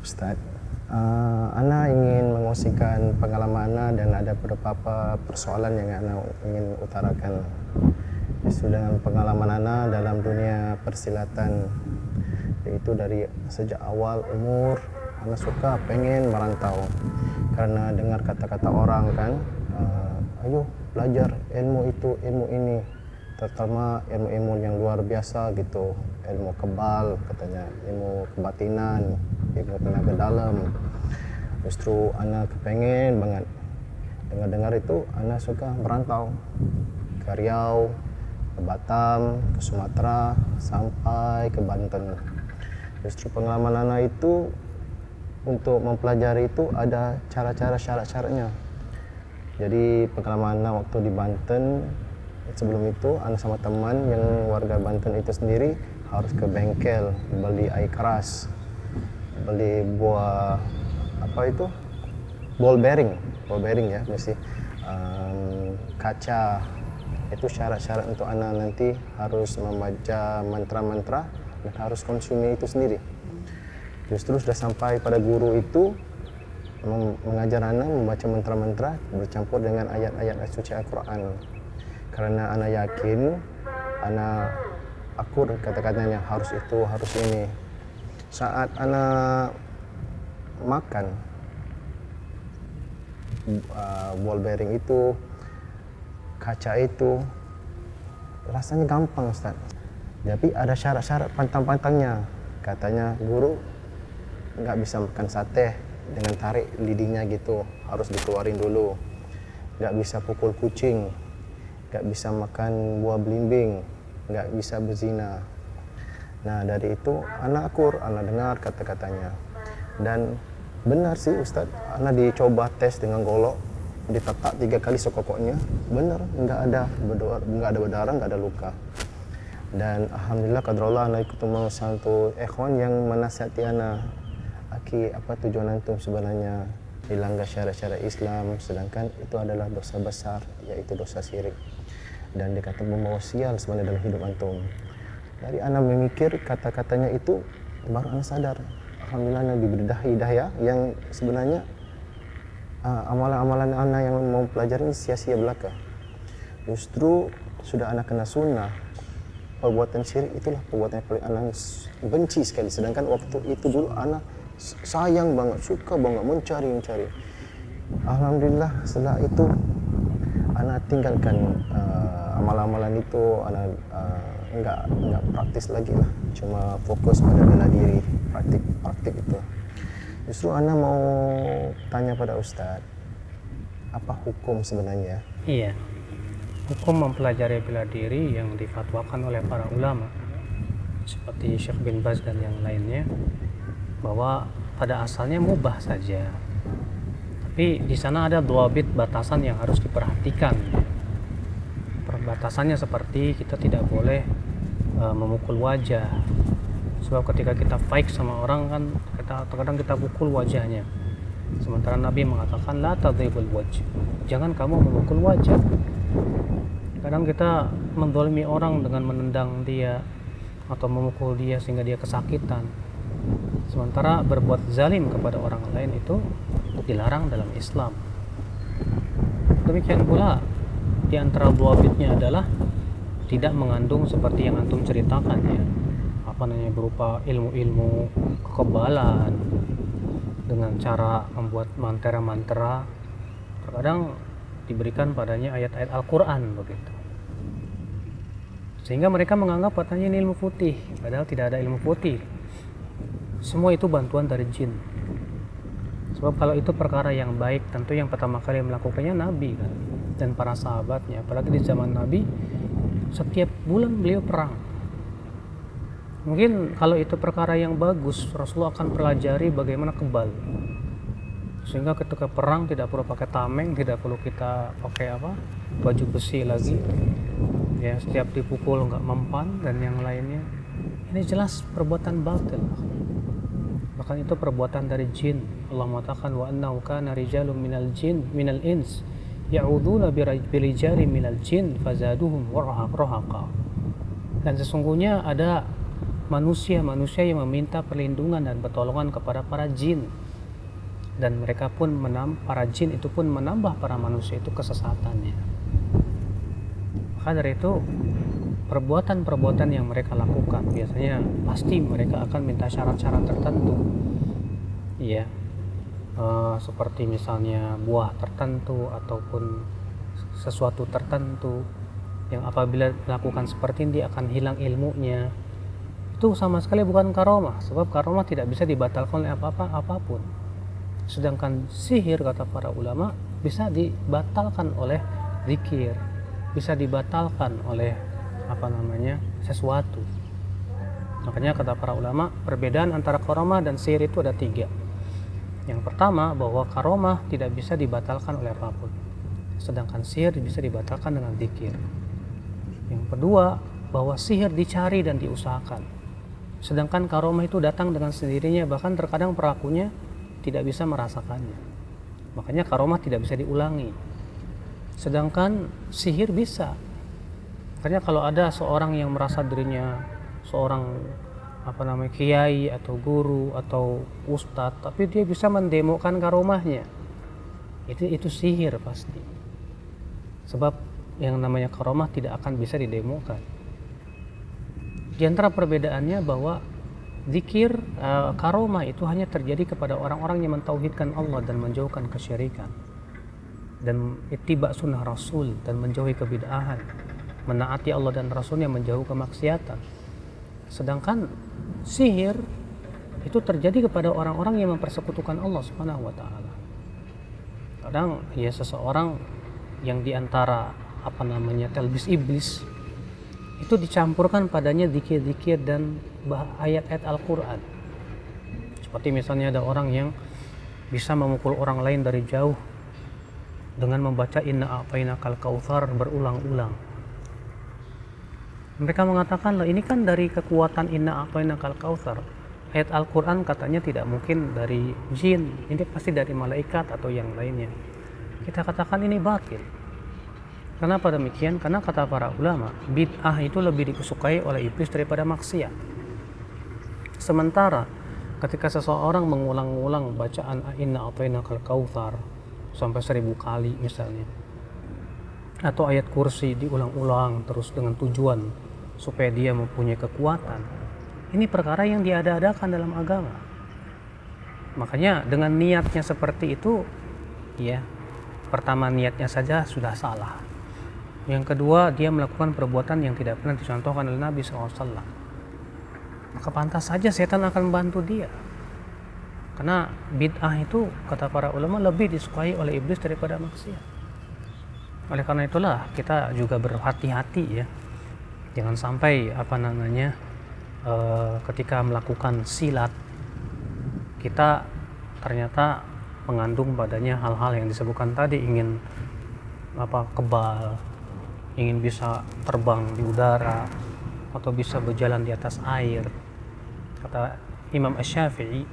Ustaz, Ana ingin mengungsikan pengalaman Ana dan ada beberapa persoalan yang Ana ingin utarakan. Itu dengan pengalaman Ana dalam dunia persilatan, yaitu dari sejak awal umur Ana suka pengen merantau karena dengar kata-kata orang kan, ayo belajar ilmu itu, ilmu ini, terutama ilmu-ilmu yang luar biasa gitu, ilmu kebal katanya, ilmu kebatinan, ilmu tenaga dalam. Justru Ana kepengen banget dengar-dengar itu. Ana suka merantau ke Riau, ke Batam, ke Sumatera, sampai ke Banten. Justru pengalaman Ana itu untuk mempelajari itu ada cara-cara, syarat-syaratnya. Jadi pengalaman Ana waktu di Banten, sebelum itu Ana sama teman yang warga Banten itu sendiri harus ke bengkel beli air keras, beli buah apa itu, ball bearing ya, mesti kaca. Itu syarat-syarat untuk Ana nanti harus membaca mantra-mantra dan harus konsumsi itu sendiri. Justru sudah sampai pada guru itu mengajar Ana membaca mantra-mantra bercampur dengan ayat-ayat suci Al-Quran. Karena Ana yakin, Ana akur kata-katanya, harus itu, harus ini. Saat Ana makan ball bearing itu, kaca itu, rasanya gampang Ustaz. Tapi ada syarat-syarat pantang-pantangnya. Katanya guru nggak bisa makan sate dengan tarik lidinya gitu, harus dikeluarin dulu. Nggak bisa pukul kucing, nggak bisa makan buah belimbing, nggak bisa berzina. Nah dari itu Ana akur, Ana dengar kata-katanya. Dan benar sih Ustaz, Ana dicoba tes dengan golok, ditetak 3 kali sekokoknya, benar, nggak ada berdarah, nggak ada luka. Dan alhamdulillah qadarullah Ana ketemu satu ikhwan yang menasihati Ana, Aki, apa tujuan antum sebenarnya dilanggar syarat-syarat Islam, sedangkan itu adalah dosa besar, yaitu dosa syirik, dan dikata membawa sial sebenarnya dalam hidup antum. Dari Ana memikir kata-katanya itu, baru Ana sadar, alhamdulillah Ana diberi hidayah yang sebenarnya amalan-amalan Ana yang mau pelajari ini sia-sia belaka. Justru sudah Ana kena sunnah, perbuatan syirik itulah perbuatan yang paling Ana benci sekali. Sedangkan waktu itu dulu Ana sayang banget, suka banget mencari. Alhamdulillah setelah itu Ana tinggalkan amalan-amalan itu. Ana enggak praktis lagi lah, cuma fokus pada bela diri, praktik itu. Justru Ana mau tanya pada Ustadz, apa hukum sebenarnya? Iya, hukum mempelajari bela diri yang difatwakan oleh para ulama seperti Syekh bin Baz dan yang lainnya, bahwa pada asalnya mubah saja, tapi di sana ada dhawabit, batasan yang harus diperhatikan. Batasannya seperti kita tidak boleh memukul wajah, sebab ketika kita fight sama orang kan terkadang kita pukul wajahnya, sementara Nabi mengatakan la tadribul wajh, jangan kamu memukul wajah. Kadang kita menzalimi orang dengan menendang dia atau memukul dia sehingga dia kesakitan, sementara berbuat zalim kepada orang lain itu dilarang dalam Islam. Demikian pula di antara dhawabitnya adalah tidak mengandung seperti yang antum ceritakan ya, berupa ilmu-ilmu kekebalan dengan cara membuat mantra-mantra. Terkadang diberikan padanya ayat-ayat Al-Quran begitu, sehingga mereka menganggap katanya ini ilmu putih, padahal tidak ada ilmu putih. Semua itu bantuan dari jin. Sebab kalau itu perkara yang baik, tentu yang pertama kali melakukannya Nabi kan, dan para sahabatnya. Apalagi di zaman Nabi, setiap bulan beliau perang. Mungkin kalau itu perkara yang bagus, Rasulullah akan pelajari bagaimana kebal, sehingga ketika perang tidak perlu pakai tameng, tidak perlu kita pakai baju besi lagi ya, setiap dipukul nggak mempan dan yang lainnya. Ini jelas perbuatan batil, bahkan itu perbuatan dari jin. Allah mengatakan wa annahu kana rijalun minal ins ya'udzuuna birijalin minal jin fazaduhum rahaqa. Dan sesungguhnya ada manusia-manusia yang meminta perlindungan dan pertolongan kepada para jin, dan mereka pun para jin itu pun menambah para manusia itu kesesatannya. Maka dari itu perbuatan-perbuatan yang mereka lakukan biasanya pasti mereka akan minta syarat-syarat tertentu, ya, seperti misalnya buah tertentu ataupun sesuatu tertentu yang apabila melakukan seperti ini dia akan hilang ilmunya. Itu sama sekali bukan karomah, sebab karomah tidak bisa dibatalkan oleh apapun. Sedangkan sihir, kata para ulama, bisa dibatalkan oleh zikir, bisa dibatalkan oleh sesuatu. Makanya kata para ulama, perbedaan antara karomah dan sihir itu ada 3. Yang pertama, bahwa karomah tidak bisa dibatalkan oleh apapun, sedangkan sihir bisa dibatalkan dengan zikir. Yang kedua, bahwa sihir dicari dan diusahakan, sedangkan karomah itu datang dengan sendirinya, bahkan terkadang pelakunya tidak bisa merasakannya. Makanya karomah tidak bisa diulangi, sedangkan sihir bisa. Makanya kalau ada seorang yang merasa dirinya seorang kiai atau guru atau ustadz, tapi dia bisa mendemokan karomahnya, itu sihir pasti. Sebab yang namanya karomah tidak akan bisa didemokan. Di antara perbedaannya bahwa zikir, karomah itu hanya terjadi kepada orang-orang yang mentauhidkan Allah dan menjauhkan kesyirikan, dan ittiba sunnah Rasul dan menjauhi kebid'ahan, menaati Allah dan Rasulnya, menjauh kemaksiatan. Sedangkan sihir itu terjadi kepada orang-orang yang mempersekutukan Allah Subhanahu wa taala. Kadang ya seseorang yang diantara talbis iblis itu dicampurkan padanya zikir-zikir dan ayat-ayat Al-Quran. Seperti misalnya ada orang yang bisa memukul orang lain dari jauh dengan membaca inna a'tainakal kautsar berulang-ulang. Mereka mengatakan, lah ini kan dari kekuatan inna a'tainakal kautsar. Ayat Al-Quran katanya tidak mungkin dari jin, ini pasti dari malaikat atau yang lainnya. Kita katakan ini batil. Kenapa demikian? Karena kata para ulama, bid'ah itu lebih disukai oleh iblis daripada maksiat. Sementara ketika seseorang mengulang-ulang bacaan inna a'tainakal kautsar sampai 1000 kali misalnya, atau ayat kursi diulang-ulang terus dengan tujuan supaya dia mempunyai kekuatan, ini perkara yang diada-adakan dalam agama. Makanya dengan niatnya seperti itu, ya, pertama niatnya saja sudah salah. Yang kedua, dia melakukan perbuatan yang tidak pernah dicontohkan oleh Nabi SAW. Maka pantas saja setan akan membantu dia. Karena bid'ah itu kata para ulama lebih disukai oleh iblis daripada maksiat. Oleh karena itulah kita juga berhati-hati, ya, jangan sampai ketika melakukan silat kita ternyata mengandung padanya hal-hal yang disebutkan tadi, ingin kebal, ingin bisa terbang di udara atau bisa berjalan di atas air. Kata Imam Asy-Syafi'i,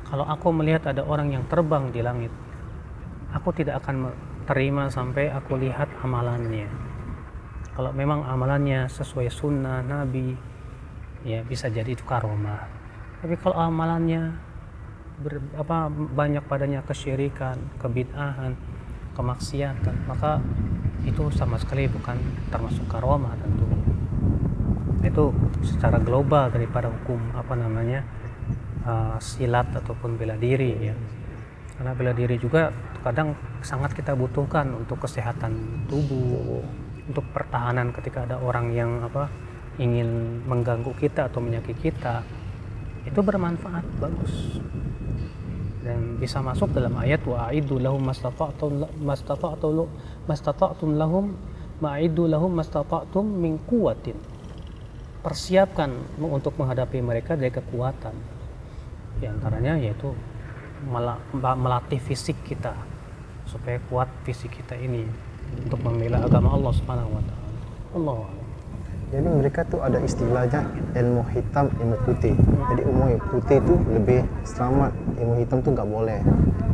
kalau aku melihat ada orang yang terbang di langit, aku tidak akan terima sampai aku lihat amalannya. Kalau memang amalannya sesuai sunnah Nabi, ya bisa jadi itu karomah. Tapi kalau amalannya banyak padanya kesyirikan, kebid'ahan, kemaksiatan, maka itu sama sekali bukan termasuk karomah tentunya. Itu secara global daripada hukum silat ataupun bela diri, ya. Karena bela diri juga kadang sangat kita butuhkan untuk kesehatan tubuh, untuk pertahanan ketika ada orang yang ingin mengganggu kita atau menyakiti kita. Itu bermanfaat, bagus, dan bisa masuk dalam ayat wa'iddu lahum mastata'tum lahum ma'iddu lahum mastata'tum min quwwatin. Persiapkan untuk menghadapi mereka dari kekuatan. Di antaranya yaitu melatih fisik kita supaya kuat fisik kita ini untuk membela agama Allah Subhanahu wa taala. Allahu a'lam. Jadi mereka tuh ada istilahnya ilmu hitam, ilmu putih. Jadi ilmu putih itu lebih selamat, ilmu hitam tuh nggak boleh.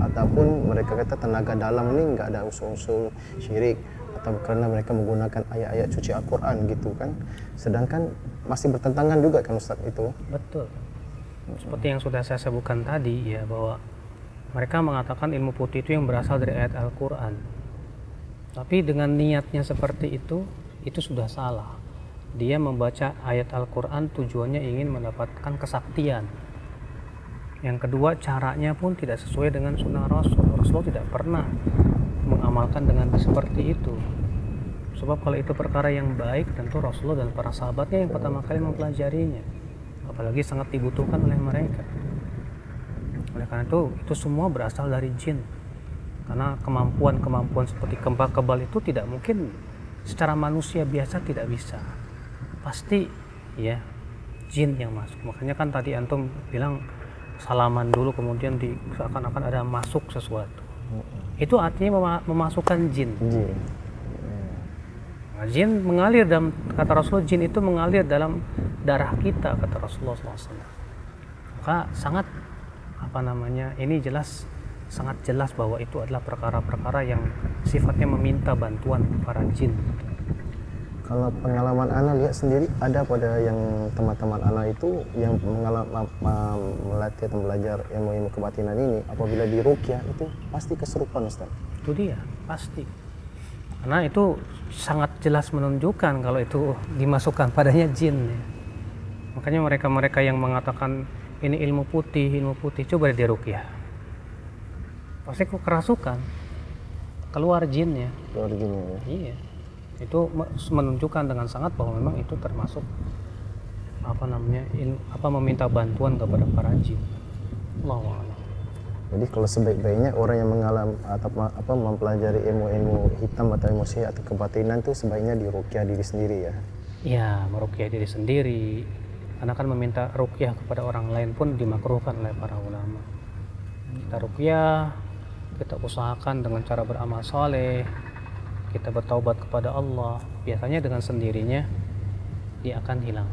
Ataupun mereka kata tenaga dalam ini nggak ada unsur-unsur syirik, atau karena mereka menggunakan ayat-ayat suci Al-Quran gitu kan. Sedangkan masih bertentangan juga kan Ustaz itu. Betul. Seperti yang sudah saya sebutkan tadi ya, bahwa mereka mengatakan ilmu putih itu yang berasal dari ayat Al-Quran. Tapi dengan niatnya seperti itu sudah salah. Dia membaca ayat Al-Quran tujuannya ingin mendapatkan kesaktian. Yang kedua, caranya pun tidak sesuai dengan sunnah Rasul. Rasul tidak pernah mengamalkan dengan seperti itu. Sebab kalau itu perkara yang baik, tentu Rasulullah dan para sahabatnya yang pertama kali mempelajarinya. Apalagi sangat dibutuhkan oleh mereka. Oleh karena itu semua berasal dari jin. Karena kemampuan seperti kebal itu tidak mungkin secara manusia biasa, tidak bisa. Pasti ya jin yang masuk. Makanya kan tadi antum bilang salaman dulu kemudian seakan-akan ada masuk sesuatu. Itu artinya memasukkan jin. Nah, jin mengalir dalam, kata Rasulullah, jin itu mengalir dalam darah kita, kata Rasulullah SAW. Maka sangat ini sangat jelas bahwa itu adalah perkara-perkara yang sifatnya meminta bantuan para jin. Kalau pengalaman Ana lihat sendiri, ada pada yang teman-teman Ana itu yang melatih atau belajar ilmu kebatinan ini, apabila di ruqyah itu pasti kesurupan Ustaz. Itu dia, pasti. Karena itu sangat jelas menunjukkan kalau itu dimasukkan padanya jin ya. Makanya mereka yang mengatakan ini ilmu putih, coba di ruqyah. Pasti kok kerasukan. Keluar jinnya. Keluar jinnya ya. Iya. Itu menunjukkan dengan sangat bahwa memang itu termasuk meminta bantuan kepada para jin. Allahu a'lam. Jadi kalau sebaik-baiknya orang yang mengalami atau mempelajari ilmu hitam atau ilmu sihir atau kebatinan itu sebaiknya di ruqyah diri sendiri ya. Iya, meruqyah diri sendiri. Karena kan meminta ruqyah kepada orang lain pun dimakruhkan oleh para ulama. Kita ruqyah, kita usahakan dengan cara beramal saleh, kita bertaubat kepada Allah, biasanya dengan sendirinya dia akan hilang.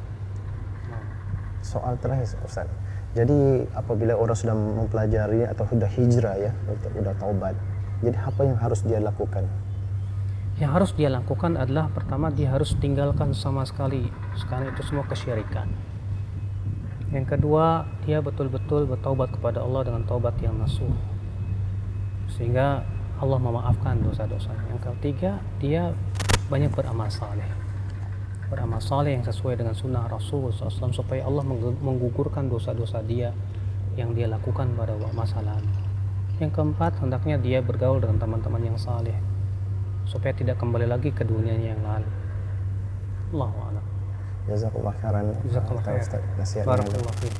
Soal terakhir Ustaz, jadi apabila orang sudah mempelajari atau sudah hijrah ya, sudah taubat, jadi apa yang harus dia lakukan? Yang harus dia lakukan adalah, pertama dia harus tinggalkan sama sekali sekarang itu semua kesyirikan. Yang kedua, dia betul-betul bertaubat kepada Allah dengan taubat yang nasuh, sehingga Allah memaafkan dosa-dosanya. Yang ketiga, dia banyak beramal saleh. Beramal saleh yang sesuai dengan sunnah Rasul SAW, supaya Allah menggugurkan dosa-dosa dia yang dia lakukan pada masa lalu. Yang keempat, hendaknya dia bergaul dengan teman-teman yang saleh, supaya tidak kembali lagi ke dunia yang lalu. Allahu a'lam. Jazakallah khairan. Jazakallah khairan. Nasihatnya. Barakallahu fiik.